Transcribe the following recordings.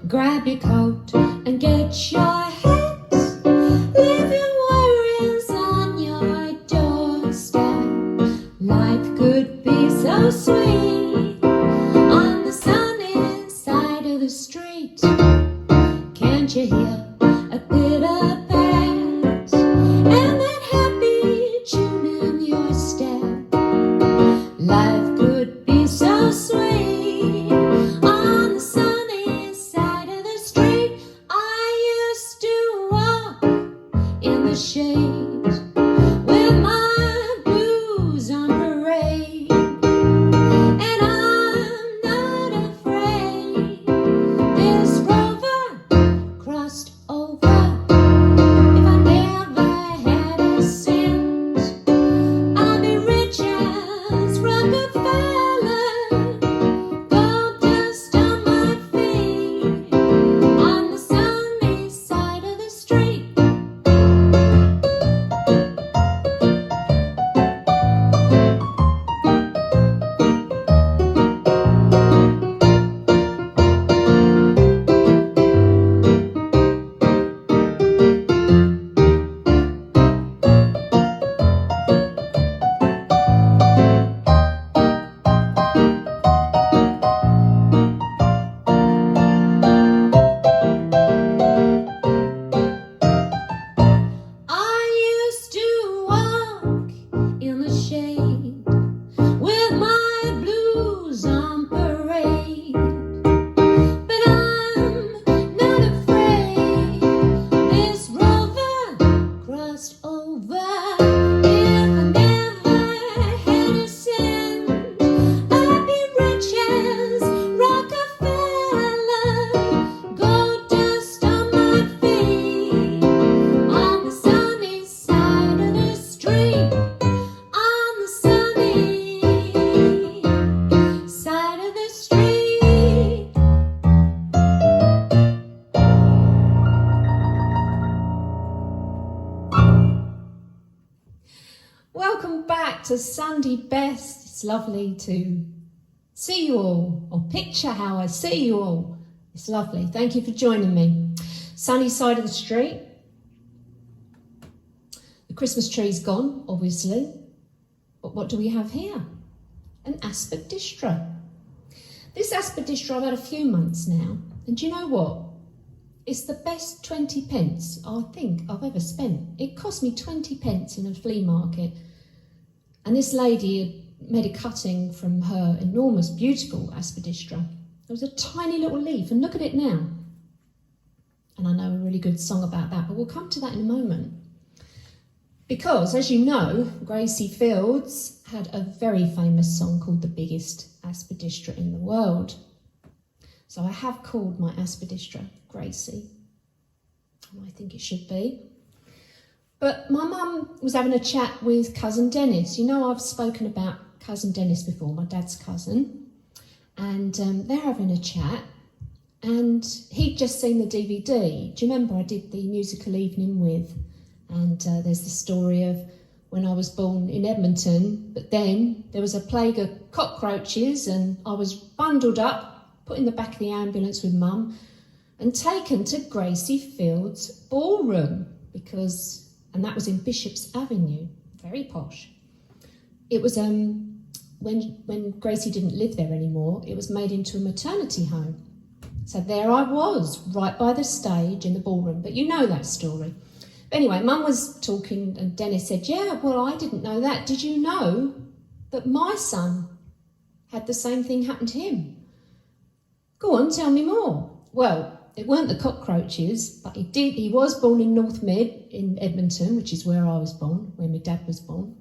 grab your coat and get your hat. Leave your worries on your doorstep. Life could be so sweet on the sunny side of the street. Can't you hear a bit of bass and that happy tune in your step? Life could be so sweet on the sunny side of the street. I used to walk in the shade with my blues on parade, and I'm not afraid this rover crossed over. If I never had a cent, I'd be rich as Rockefeller. Gold dust on my feet on the sunny side of the street. I used to walk in the shade with my blues on parade, but I'm not afraid this rover crossed over. If I never had a cent, I'd be rich as Rockefeller. Gold dust on my feet on the sunny side of the street. On the sunny side of the street. Welcome back to Sunday Best. It's lovely to see you all, or picture how I see you all. It's lovely. Thank you for joining me. Sunny side of the street. The Christmas tree's gone, obviously. But what do we have here? An aspidistra. This aspidistra I've had a few months now. And do you know what? It's the best 20 pence I think I've ever spent. It cost me 20 pence in a flea market. And this lady had made a cutting from her enormous, beautiful aspidistra. There was a tiny little leaf, and look at it now. And I know a really good song about that, but we'll come to that in a moment. Because, as you know, Gracie Fields had a very famous song called The Biggest Aspidistra in the World. So I have called my aspidistra Gracie, and I think it should be. But my mum was having a chat with cousin Dennis. You know, I've spoken about cousin Dennis before, my dad's cousin, and they're having a chat, and he'd just seen the DVD. Do you remember I did the musical evening with, and there's the story of when I was born in Edmonton, but then there was a plague of cockroaches and I was bundled up, put in the back of the ambulance with mum and taken to Gracie Fields Ballroom and that was in Bishop's Avenue, very posh. It was when Gracie didn't live there anymore, it was made into a maternity home. So there I was, right by the stage in the ballroom, but you know that story. But anyway, Mum was talking and Dennis said, yeah, well, I didn't know that. Did you know that my son had the same thing happen to him? Go on, tell me more. Well, it weren't the cockroaches, but he was born in North Mid in Edmonton, which is where I was born, where my dad was born.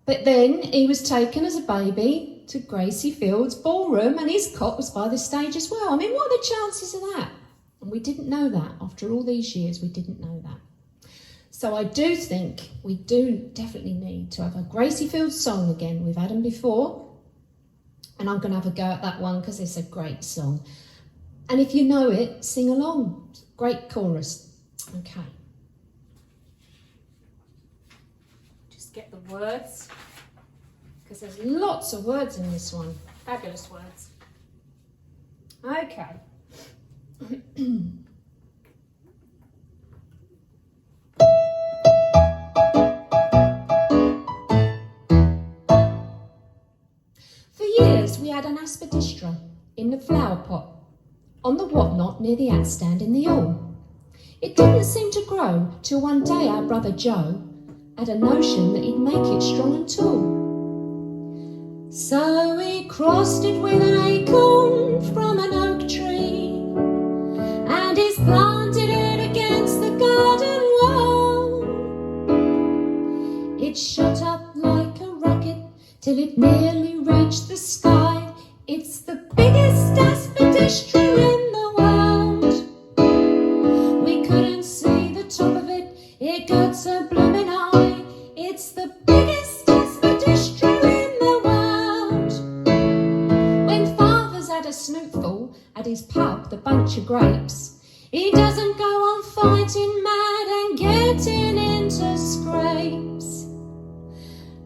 But then he was taken as a baby to Gracie Fields Ballroom and his cot was by the stage as well. I mean, what are the chances of that? And we didn't know that. After all these years, we didn't know that. So I do think we do definitely need to have a Gracie Fields song again. We've had them before. And I'm going to have a go at that one because it's a great song. And if you know it, sing along. Great chorus. Okay. Just get the words, because there's lots of words in this one. Fabulous words. Okay. For years we had an aspidistra in the flower pot on the whatnot near the hat stand in the hall. It didn't seem to grow till one day our brother Joe had a notion that he'd make it strong and tall. So he crossed it with an acorn from an oak tree, and he's planted it against the garden wall. It shot up like a rocket till it nearly reached the sky. It's the biggest aspidistra in the world. We couldn't see the top of it, it got so blooming high. It's the biggest aspidistra in the world. When father's had a snootful at his pub, the bunch of grapes, he doesn't go on fighting mad and getting into scrapes.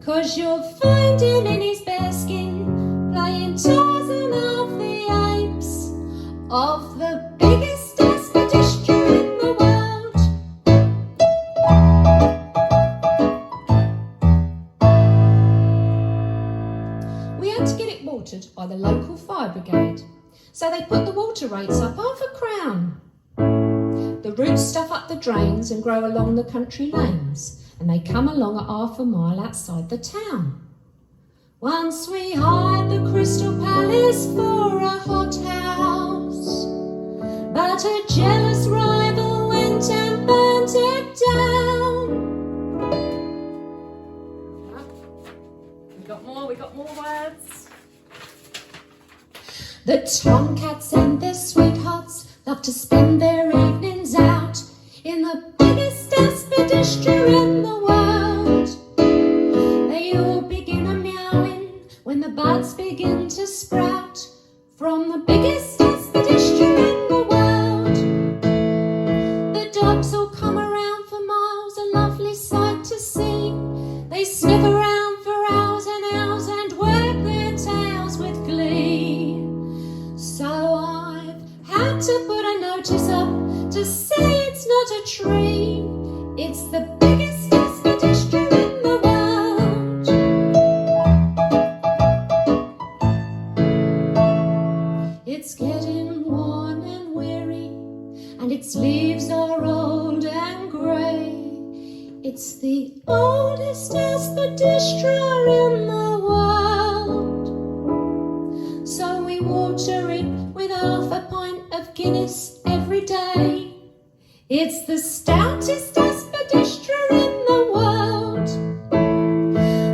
'Cause you'll find him in his bearskin, playing Tarzan of the apes, of the biggest aspidistra in the world. We had to get it watered by the local fire brigade, so they put the water rates up £5 a crown. The roots stuff up the drains and grow along the country lanes, and they come along at half a mile outside the town. Once we hired the Crystal Palace for a hothouse, but a jealous rival went and burnt it down. We got more words. The tomcats and their sweethearts love to spend their evenings out in the biggest aspidistra in the world. They all begin a meowing when the buds begin to sprout from the biggest aspidistra in the world. The dogs all come around for miles, a lovely sight to see. They sniff around for hours and hours and wag their tails with glee. So I've had to put a notice up to say it's not a tree, it's the biggest aspidistra in the world. It's getting worn and weary, and its leaves are old and grey. It's the oldest aspidistra in the world. So we water it with half a pint of Guinness every day. It's the stoutest aspidistra in the world.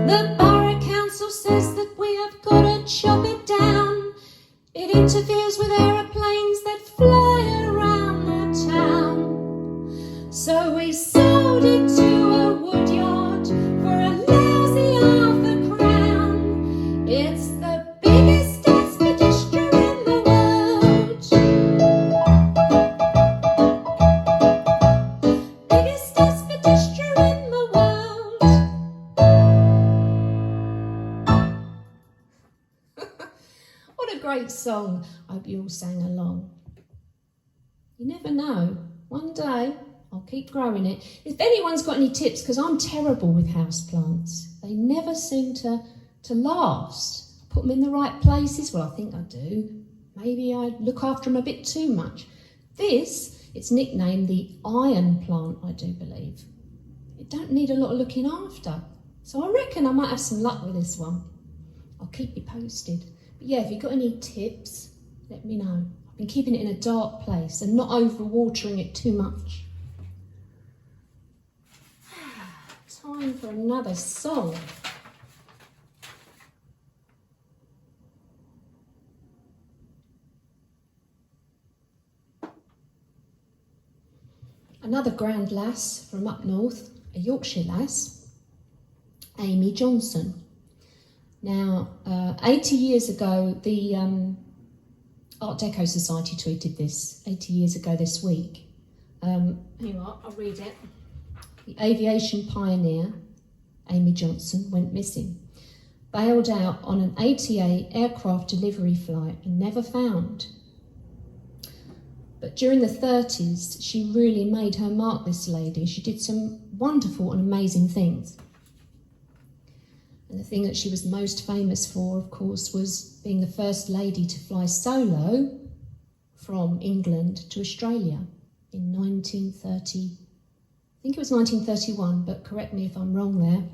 The borough council says that we have got to chop it down. It interferes with aeroplanes that fly around the town. So we sold it to a woodyard for a lousy half a crown. It's the biggest aspidistra in the world. Biggest aspidistra in the world. What a great song. I hope you all sang along. You never know. One day I'll keep growing it. If anyone's got any tips, because I'm terrible with houseplants. They never seem to last. Put them in the right places. Well, I think I do. Maybe I look after them a bit too much. This, it's nicknamed the iron plant, I do believe. It don't need a lot of looking after. So I reckon I might have some luck with this one. I'll keep you posted. But yeah, if you've got any tips, let me know. I've been keeping it in a dark place and not overwatering it too much. Time for another song. Another grand lass from up north, a Yorkshire lass, Amy Johnson. Now, 80 years ago, the Art Deco Society tweeted this, 80 years ago this week. Here you are, I'll read it. The aviation pioneer, Amy Johnson, went missing. Bailed out on an ATA aircraft delivery flight and never found. But during the 30s, she really made her mark, this lady. She did some wonderful and amazing things. And the thing that she was most famous for, of course, was being the first lady to fly solo from England to Australia in 1930. I think it was 1931, but correct me if I'm wrong there.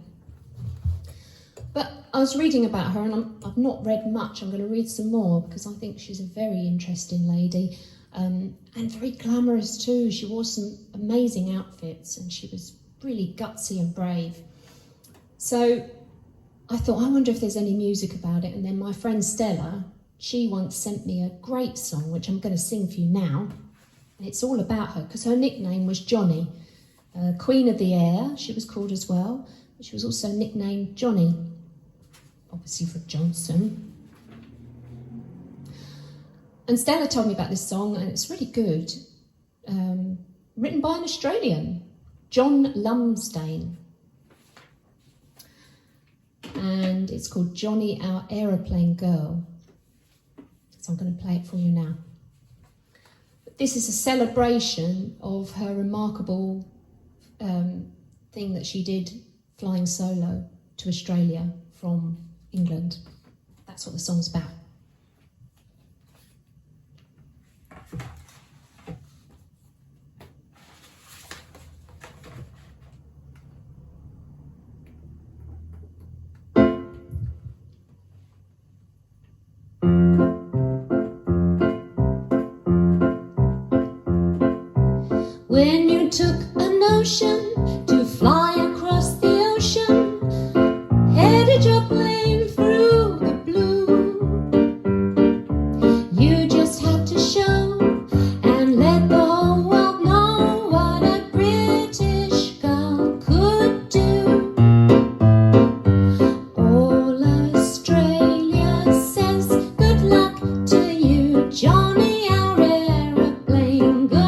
But I was reading about her, and I've not read much. I'm going to read some more because I think she's a very interesting lady, and very glamorous too. She wore some amazing outfits, and she was really gutsy and brave. So I thought, I wonder if there's any music about it. And then my friend Stella, she once sent me a great song, which I'm going to sing for you now. And it's all about her, because her nickname was Johnny. Queen of the Air, she was called as well. But she was also nicknamed Johnny, obviously for Johnson. And Stella told me about this song, and it's really good. Written by an Australian, John Lumsdaine. And it's called Johnny, Our Aeroplane Girl. So I'm going to play it for you now. This is a celebration of her remarkable thing that she did flying solo to Australia from England. That's what the song's about. When you took a notion to fly across the ocean, headed your plane through the blue, you just had to show and let the whole world know what a British girl could do. All Australia says good luck to you, Johnny, our aeroplane girl.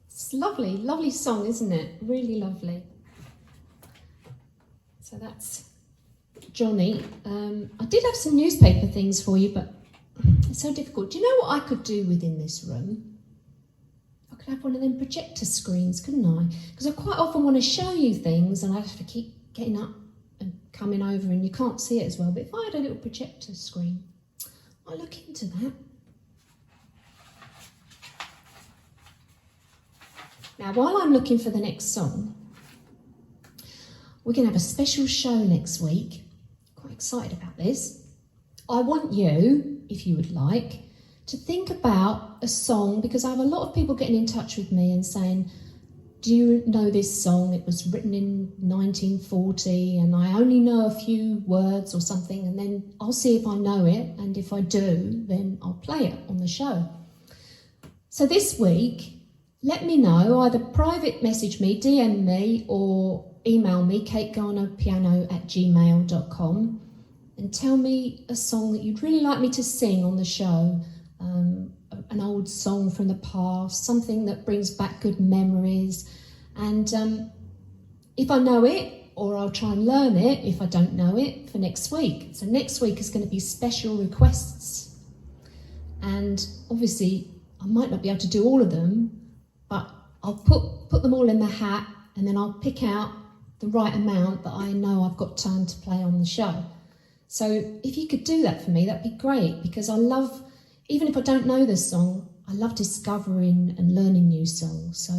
It's lovely, lovely song, isn't it? Really lovely. So that's Johnny. I did have some newspaper things for you, but it's so difficult. Do you know what I could do within this room? I could have one of them projector screens, couldn't I? Because I quite often want to show you things and I have to keep getting up and coming over and you can't see it as well. But if I had a little projector screen, I'll look into that. Now, while I'm looking for the next song, we're going to have a special show next week. Quite excited about this. I want you, if you would like, to think about a song, because I have a lot of people getting in touch with me and saying, do you know this song? It was written in 1940 and I only know a few words or something, and then I'll see if I know it, and if I do, then I'll play it on the show. So this week, let me know, either private message me, DM me, or email me, kategarnerpiano@gmail.com, and tell me a song that you'd really like me to sing on the show, an old song from the past, something that brings back good memories. And if I know it, or I'll try and learn it if I don't know it, for next week. So next week is going to be special requests. And obviously, I might not be able to do all of them, but I'll put them all in the hat, and then I'll pick out the right amount that I know I've got time to play on the show. So if you could do that for me, that'd be great, because I love, even if I don't know this song, I love discovering and learning new songs. So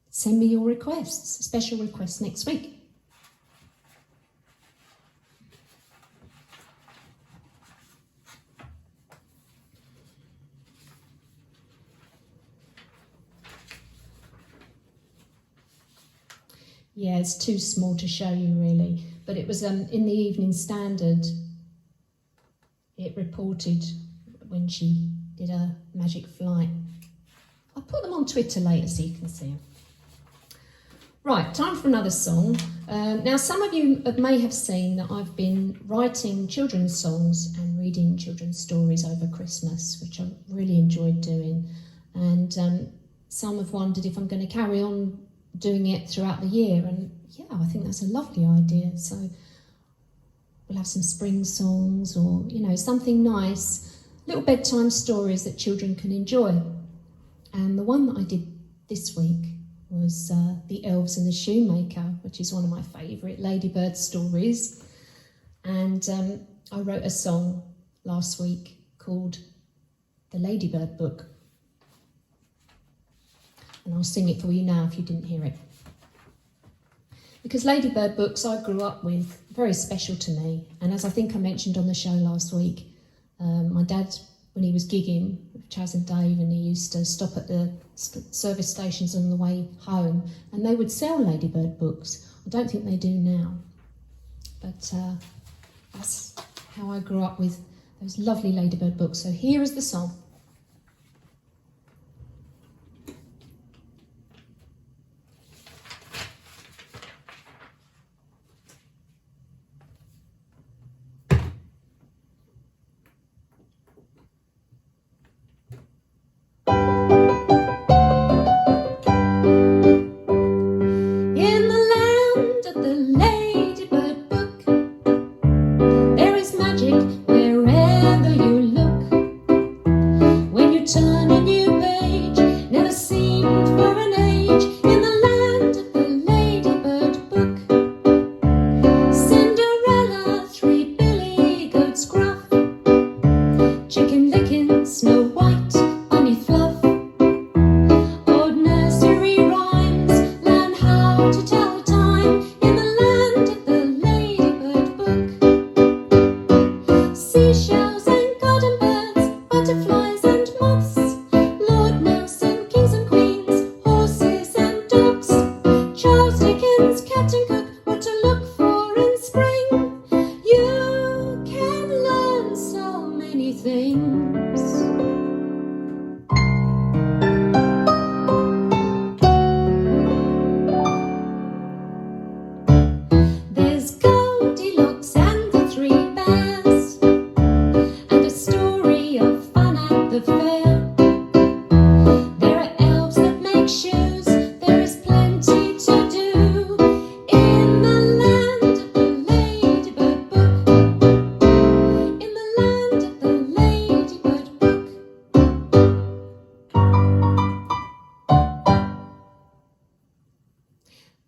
send me your requests, special requests next week. Yeah, it's too small to show you really, but it was in the Evening Standard. It reported when she did a magic flight. I'll put them on Twitter later so you can see them. Right, time for another song. Now, some of you may have seen that I've been writing children's songs and reading children's stories over Christmas, which I really enjoyed doing. And some have wondered if I'm going to carry on doing it throughout the year. And yeah, I think that's a lovely idea. So we'll have some spring songs or, you know, something nice, little bedtime stories that children can enjoy. And the one that I did this week was The Elves and the Shoemaker, which is one of my favourite Ladybird stories. And I wrote a song last week called The Ladybird Book. And I'll sing it for you now if you didn't hear it. Because Ladybird books I grew up with, very special to me. And as I think I mentioned on the show last week, my dad, when he was gigging with Chaz and Dave, and he used to stop at the service stations on the way home, and they would sell Ladybird books. I don't think they do now. But that's how I grew up with those lovely Ladybird books. So here is the song.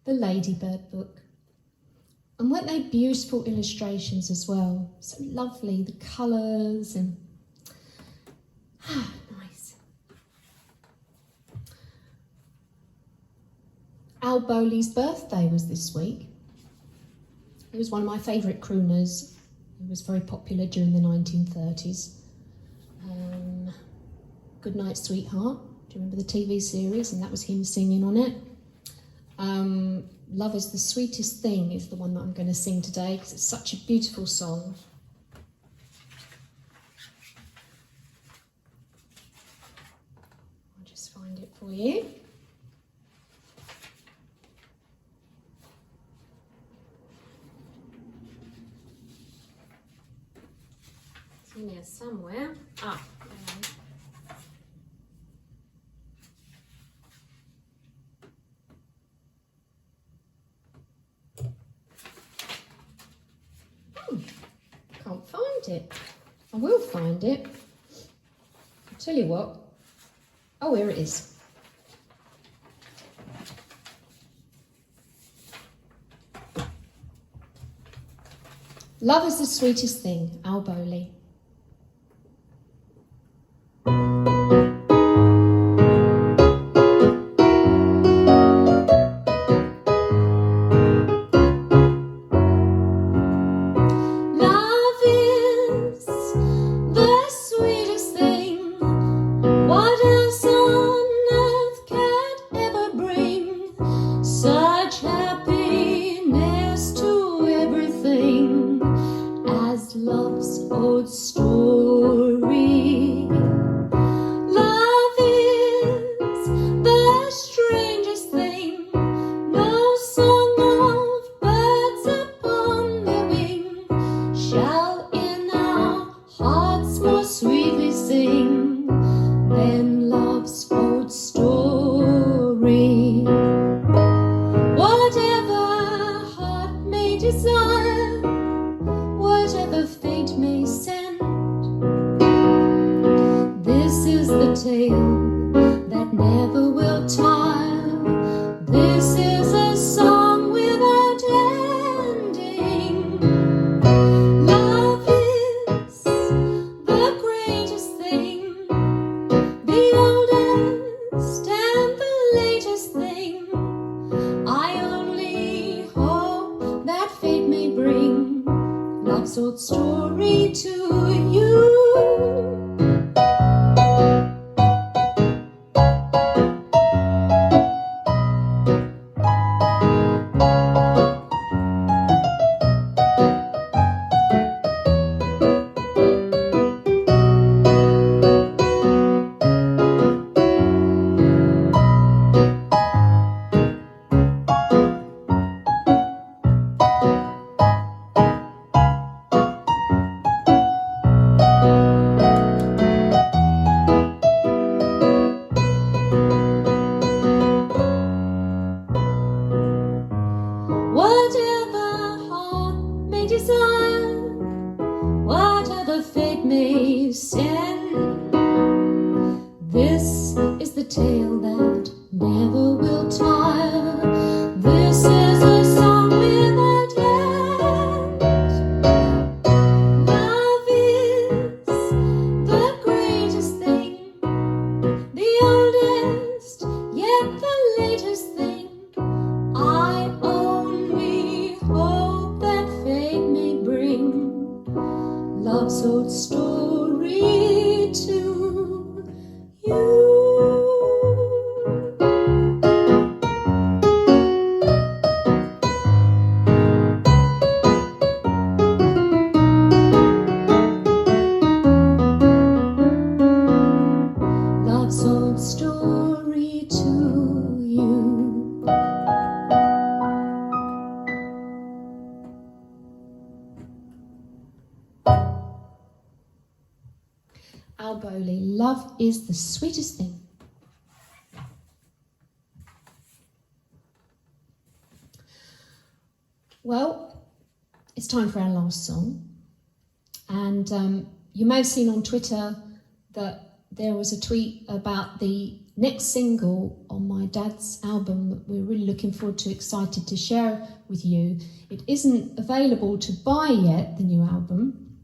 The Ladybird book. And weren't they beautiful illustrations as well? So lovely, the colours and nice. Al Bowley's birthday was this week. He was one of my favourite crooners. He was very popular during the 1930s. Good Night, Sweetheart. Do you remember the TV series? And that was him singing on it. Love is the Sweetest Thing is the one that I'm going to sing today because it's such a beautiful song. I'll just find it for you. It's in there somewhere. Ah, there. Can't find it. I will find it. I'll tell you what. Oh, here it is. Love is the Sweetest Thing, Al Bowley. Such happiness to everything. old story to you. Whatever heart may desire, whatever fate may send, this is the tale that never will tire. This is a song without end. Love is the greatest thing, the oldest, yet the latest thing. I only hope that fate may bring love's old story to you. Love's old story to you. Al Bowley, love is the sweetest thing. Well, it's time for our last song. And you may have seen on Twitter that there was a tweet about the next single on my dad's album that we're really looking forward to, excited to share with you. It isn't available to buy yet, the new album,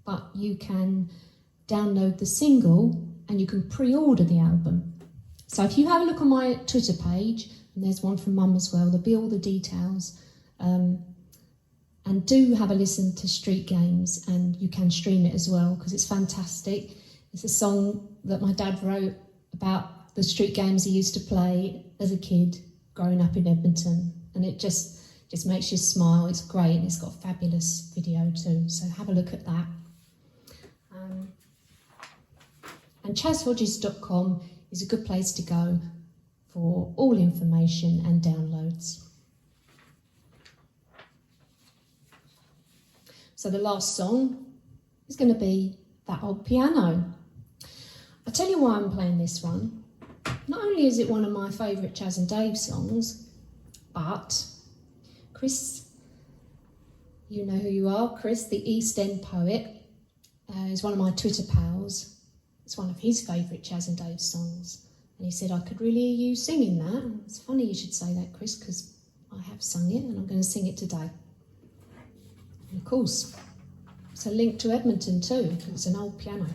but you can download the single and you can pre-order the album. So if you have a look on my Twitter page, and there's one from Mum as well, there'll be all the details. And do have a listen to Street Games, and you can stream it as well because it's fantastic. It's a song that my dad wrote about the street games he used to play as a kid growing up in Edmonton, and it just makes you smile. It's great, and it's got a fabulous video too, so have a look at that. And chazhodges.com is a good place to go for all information and downloads. So the last song is going to be That Old Piano. I'll tell you why I'm playing this one. Not only is it one of my favourite Chaz and Dave songs, but Chris, you know who you are, Chris, the East End poet, is one of my Twitter pals. It's one of his favourite Chaz and Dave songs. And he said, I could really hear you singing that. And it's funny you should say that, Chris, because I have sung it and I'm going to sing it today. And of course, it's a link to Edmonton too. It's an old piano.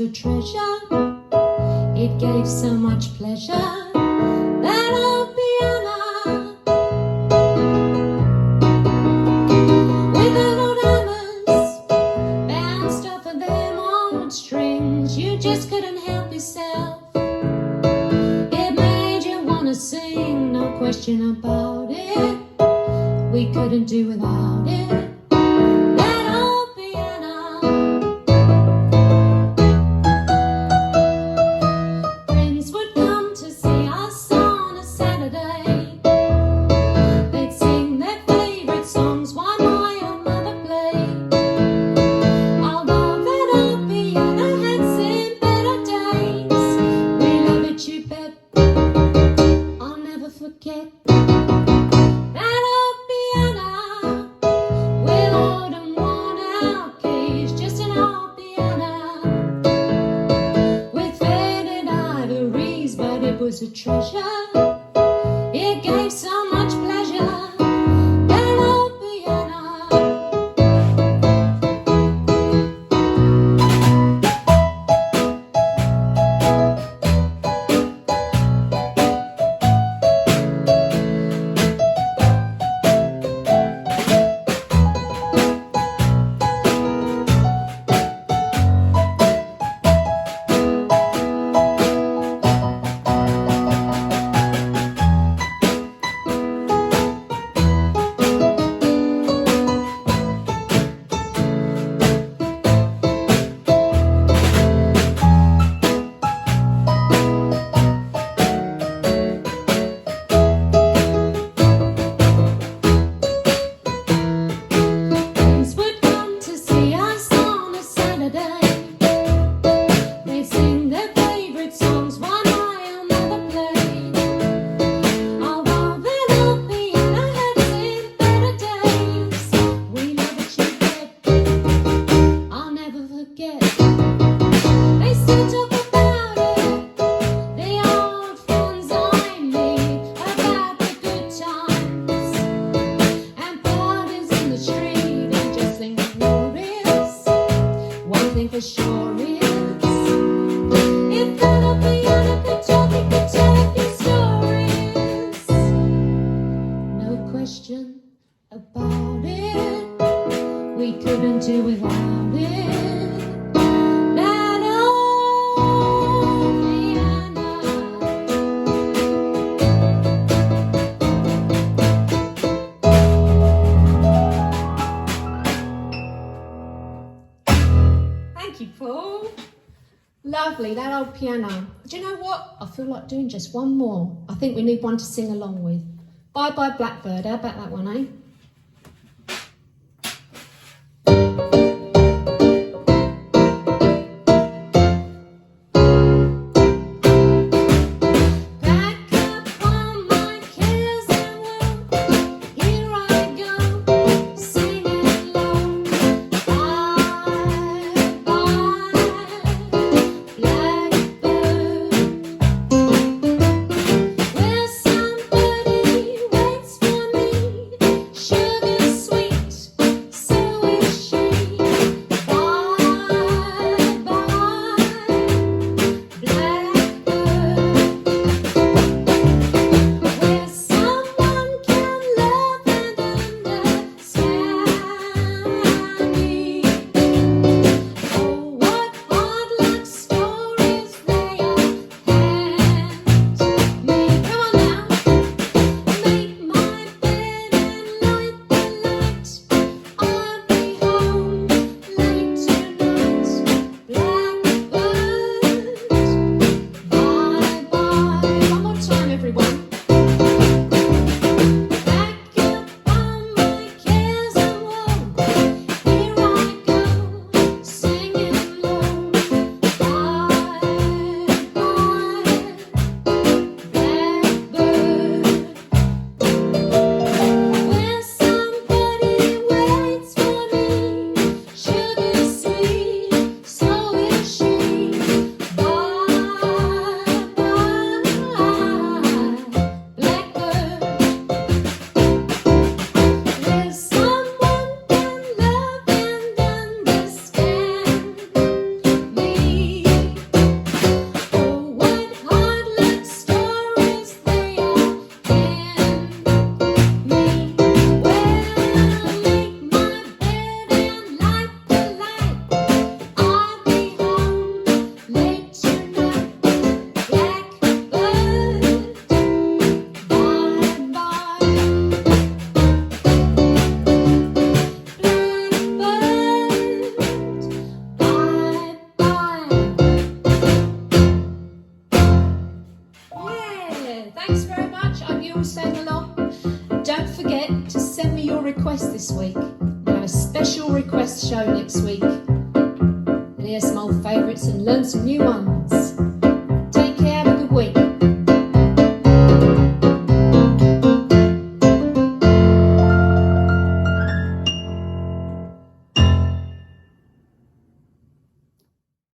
A treasure, it gave so much pleasure, that old piano, with the little diamonds bounced off of them old strings. You just couldn't help yourself, it made you want to sing, no question about it, we couldn't do without it. thing for sure is, if that piano could talk, it could tell a few stories. No question about it, we couldn't do without it. That old piano. Thank you, Paul. Lovely, that old piano. Do you know what? I feel like doing just one more. I think we need one to sing along with. Bye Bye Blackbird. How about that one, eh? Pack up all my cares and woe. Here I go, singing low. Bye bye, blackbird. Where somebody waits for me, sugar sweet, so is she. Bye bye, blackbird. Where someone can love and understand me. Oh, what hard luck stories they all hand me. Come on now, make my bed and light the light. I'll be home late tonight. Blackbird, bye bye. One more time, everyone. Pack up all my cares and woe. Here I go, singing low. Bye bye, blackbird. Where somebody waits for me, sugar sweet, so is she. Bye bye, blackbird. Where someone can love and understand me. Oh, what hard luck stories they all hand me. Well, make my bed and light the light. I'll be home late tonight. Blackbird, yeah, thanks very much. I hope you all sang along. Don't forget to send me your request this week. We have a special request show next week. And hear some old favourites and learn some new ones.